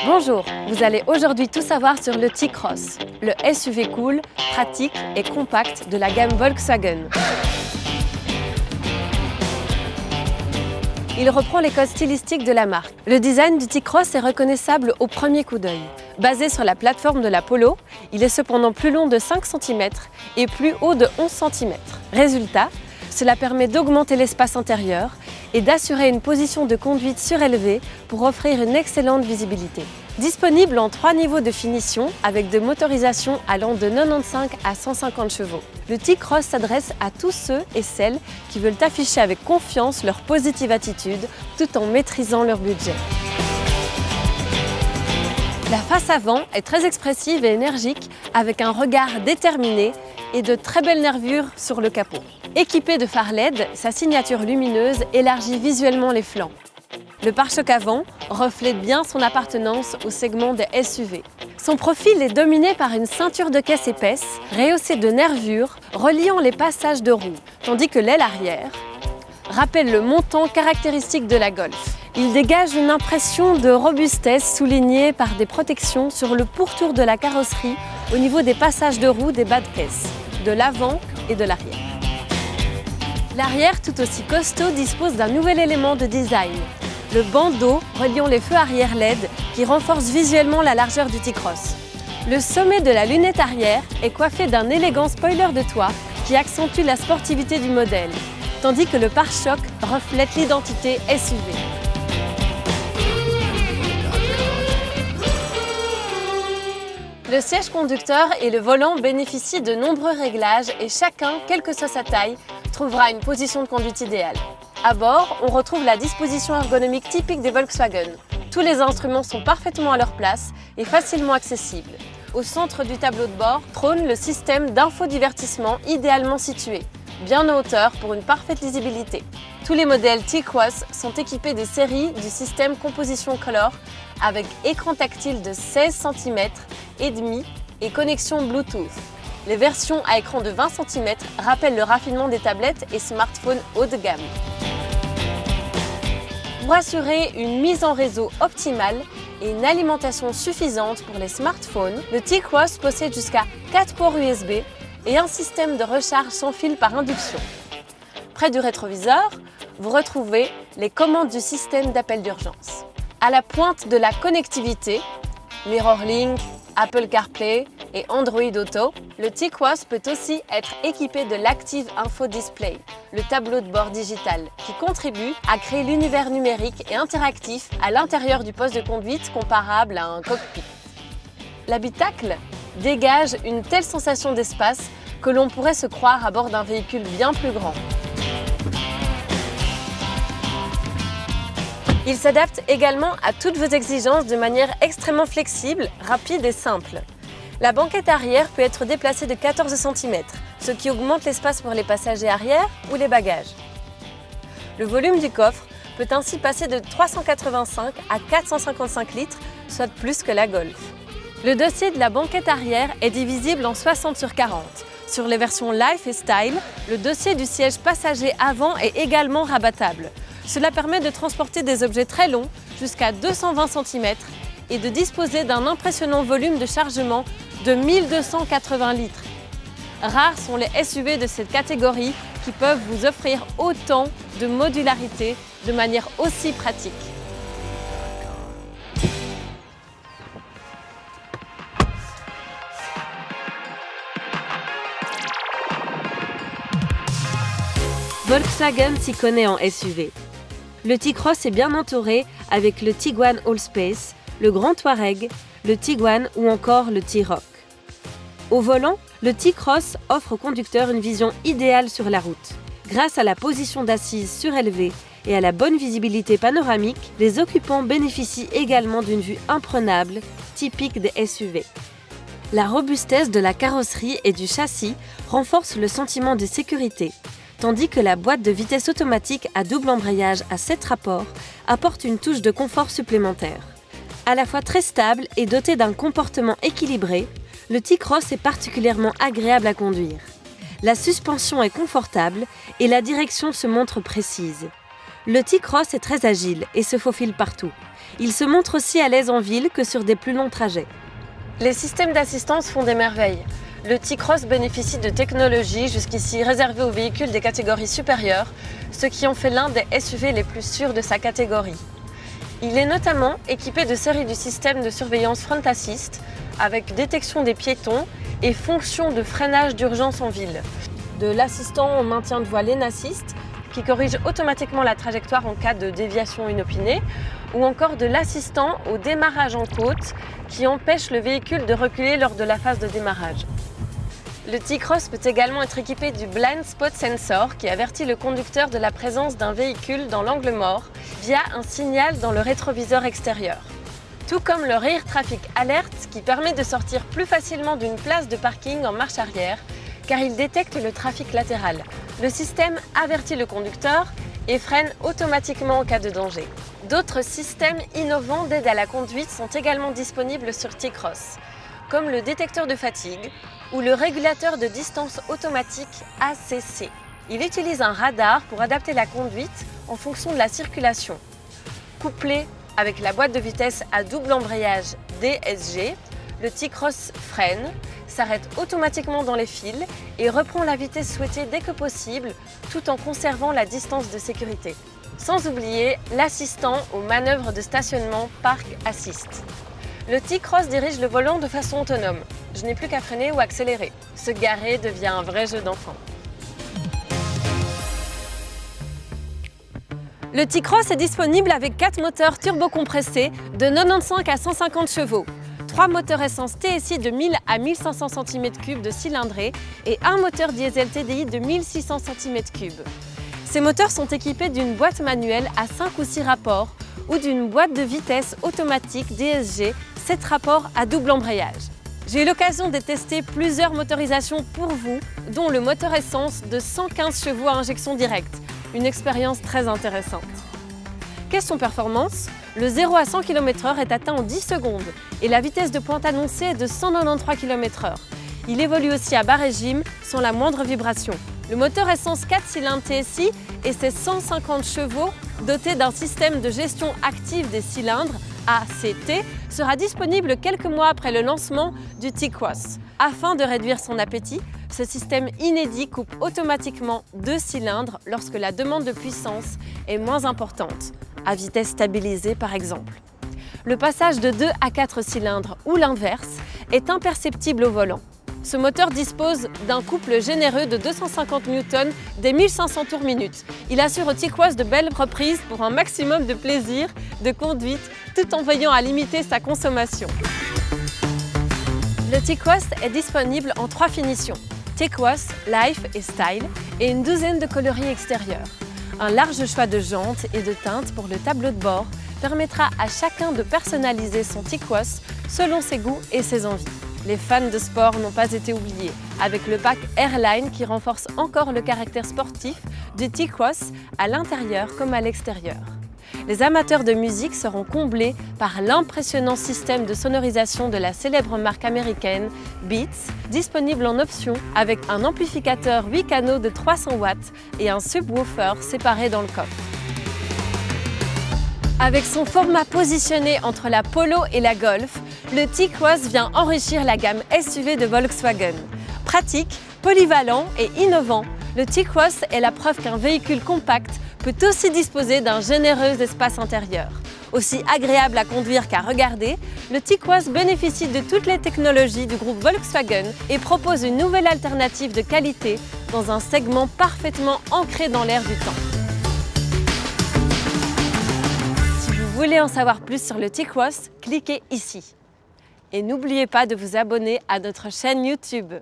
Bonjour, vous allez aujourd'hui tout savoir sur le T-Cross, le SUV cool, pratique et compact de la gamme Volkswagen. Il reprend les codes stylistiques de la marque. Le design du T-Cross est reconnaissable au premier coup d'œil. Basé sur la plateforme de la Polo, il est cependant plus long de 5 cm et plus haut de 11 cm. Résultat, cela permet d'augmenter l'espace intérieur et d'assurer une position de conduite surélevée pour offrir une excellente visibilité. Disponible en 3 niveaux de finition avec de motorisations allant de 95 à 150 chevaux. Le T-Cross s'adresse à tous ceux et celles qui veulent afficher avec confiance leur positive attitude tout en maîtrisant leur budget. La face avant est très expressive et énergique avec un regard déterminé et de très belles nervures sur le capot. Équipé de phares LED, sa signature lumineuse élargit visuellement les flancs. Le pare-choc avant reflète bien son appartenance au segment des SUV. Son profil est dominé par une ceinture de caisse épaisse, rehaussée de nervures reliant les passages de roues, tandis que l'aile arrière rappelle le montant caractéristique de la Golf. Il dégage une impression de robustesse soulignée par des protections sur le pourtour de la carrosserie au niveau des passages de roues des bas de caisse, de l'avant et de l'arrière. L'arrière, tout aussi costaud, dispose d'un nouvel élément de design, le bandeau reliant les feux arrière LED qui renforce visuellement la largeur du T-Cross. Le sommet de la lunette arrière est coiffé d'un élégant spoiler de toit qui accentue la sportivité du modèle, tandis que le pare-choc reflète l'identité SUV. Le siège conducteur et le volant bénéficient de nombreux réglages et chacun, quelle que soit sa taille, trouvera une position de conduite idéale. À bord, on retrouve la disposition ergonomique typique des Volkswagen. Tous les instruments sont parfaitement à leur place et facilement accessibles. Au centre du tableau de bord trône le système d'infodivertissement idéalement situé, bien en hauteur pour une parfaite lisibilité. Tous les modèles T-Cross sont équipés de série du système Composition Color avec écran tactile de 16 cm et demi et connexion Bluetooth. Les versions à écran de 20 cm rappellent le raffinement des tablettes et smartphones haut de gamme. Pour assurer une mise en réseau optimale et une alimentation suffisante pour les smartphones, le T-Cross possède jusqu'à 4 ports USB et un système de recharge sans fil par induction. Près du rétroviseur, vous retrouvez les commandes du système d'appel d'urgence. À la pointe de la connectivité, MirrorLink, Apple CarPlay et Android Auto, le T-Cross peut aussi être équipé de l'Active Info Display, le tableau de bord digital, qui contribue à créer l'univers numérique et interactif à l'intérieur du poste de conduite comparable à un cockpit. L'habitacle dégage une telle sensation d'espace que l'on pourrait se croire à bord d'un véhicule bien plus grand. Il s'adapte également à toutes vos exigences de manière extrêmement flexible, rapide et simple. La banquette arrière peut être déplacée de 14 cm, ce qui augmente l'espace pour les passagers arrière ou les bagages. Le volume du coffre peut ainsi passer de 385 à 455 litres, soit plus que la Golf. Le dossier de la banquette arrière est divisible en 60 sur 40. Sur les versions Life et Style, le dossier du siège passager avant est également rabattable. Cela permet de transporter des objets très longs, jusqu'à 220 cm, et de disposer d'un impressionnant volume de chargement de 1280 litres. Rares sont les SUV de cette catégorie qui peuvent vous offrir autant de modularité de manière aussi pratique. Volkswagen s'y connaît en SUV. Le T-Cross est bien entouré avec le Tiguan Allspace, le Grand Touareg, le Tiguan ou encore le T-Roc. Au volant, le T-Cross offre au conducteur une vision idéale sur la route. Grâce à la position d'assise surélevée et à la bonne visibilité panoramique, les occupants bénéficient également d'une vue imprenable, typique des SUV. La robustesse de la carrosserie et du châssis renforce le sentiment de sécurité, tandis que la boîte de vitesse automatique à double embrayage à 7 rapports apporte une touche de confort supplémentaire. À la fois très stable et doté d'un comportement équilibré, le T-Cross est particulièrement agréable à conduire. La suspension est confortable et la direction se montre précise. Le T-Cross est très agile et se faufile partout. Il se montre aussi à l'aise en ville que sur des plus longs trajets. Les systèmes d'assistance font des merveilles. Le T-Cross bénéficie de technologies jusqu'ici réservées aux véhicules des catégories supérieures, ce qui en fait l'un des SUV les plus sûrs de sa catégorie. Il est notamment équipé de séries du système de surveillance Front Assist, avec détection des piétons et fonction de freinage d'urgence en ville. De l'assistant au maintien de voie Lane Assist, qui corrige automatiquement la trajectoire en cas de déviation inopinée, ou encore de l'assistant au démarrage en côte, qui empêche le véhicule de reculer lors de la phase de démarrage. Le T-Cross peut également être équipé du Blind Spot Sensor qui avertit le conducteur de la présence d'un véhicule dans l'angle mort via un signal dans le rétroviseur extérieur. Tout comme le Rear Traffic Alert qui permet de sortir plus facilement d'une place de parking en marche arrière car il détecte le trafic latéral. Le système avertit le conducteur et freine automatiquement en cas de danger. D'autres systèmes innovants d'aide à la conduite sont également disponibles sur T-Cross, comme le détecteur de fatigue ou le régulateur de distance automatique ACC. Il utilise un radar pour adapter la conduite en fonction de la circulation. Couplé avec la boîte de vitesse à double embrayage DSG, le T-Cross freine, s'arrête automatiquement dans les fils et reprend la vitesse souhaitée dès que possible, tout en conservant la distance de sécurité. Sans oublier l'assistant aux manœuvres de stationnement Park Assist. Le T-Cross dirige le volant de façon autonome. Je n'ai plus qu'à freiner ou accélérer. Se garer devient un vrai jeu d'enfant. Le T-Cross est disponible avec 4 moteurs turbocompressés de 95 à 150 chevaux, 3 moteurs essence TSI de 1000 à 1500 cm3 de cylindrée et un moteur diesel TDI de 1600 cm3. Ces moteurs sont équipés d'une boîte manuelle à 5 ou 6 rapports ou d'une boîte de vitesse automatique DSG 7 rapports à double embrayage. J'ai eu l'occasion de tester plusieurs motorisations pour vous, dont le moteur essence de 115 chevaux à injection directe. Une expérience très intéressante. Question performance, le 0 à 100 km/h est atteint en 10 secondes et la vitesse de pointe annoncée est de 193 km/h. Il évolue aussi à bas régime sans la moindre vibration. Le moteur essence 4 cylindres TSI et ses 150 chevaux doté d'un système de gestion active des cylindres ACT sera disponible quelques mois après le lancement du T-Cross. Afin de réduire son appétit, ce système inédit coupe automatiquement 2 cylindres lorsque la demande de puissance est moins importante, à vitesse stabilisée par exemple. Le passage de 2 à 4 cylindres ou l'inverse est imperceptible au volant. Ce moteur dispose d'un couple généreux de 250 Newton dès 1500 tours minute. Il assure au T-Cross de belles reprises pour un maximum de plaisir de conduite tout en veillant à limiter sa consommation. Le T-Cross est disponible en 3 finitions, T-Cross, Life et Style, et une douzaine de coloris extérieurs. Un large choix de jantes et de teintes pour le tableau de bord permettra à chacun de personnaliser son T-Cross selon ses goûts et ses envies. Les fans de sport n'ont pas été oubliés, avec le pack Airline qui renforce encore le caractère sportif du T-Cross à l'intérieur comme à l'extérieur. Les amateurs de musique seront comblés par l'impressionnant système de sonorisation de la célèbre marque américaine Beats, disponible en option avec un amplificateur 8 canaux de 300 watts et un subwoofer séparé dans le coffre. Avec son format positionné entre la Polo et la Golf, le T-Cross vient enrichir la gamme SUV de Volkswagen. Pratique, polyvalent et innovant, le T-Cross est la preuve qu'un véhicule compact peut aussi disposer d'un généreux espace intérieur. Aussi agréable à conduire qu'à regarder, le T-Cross bénéficie de toutes les technologies du groupe Volkswagen et propose une nouvelle alternative de qualité dans un segment parfaitement ancré dans l'air du temps. Si vous voulez en savoir plus sur le T-Cross, cliquez ici. Et n'oubliez pas de vous abonner à notre chaîne YouTube.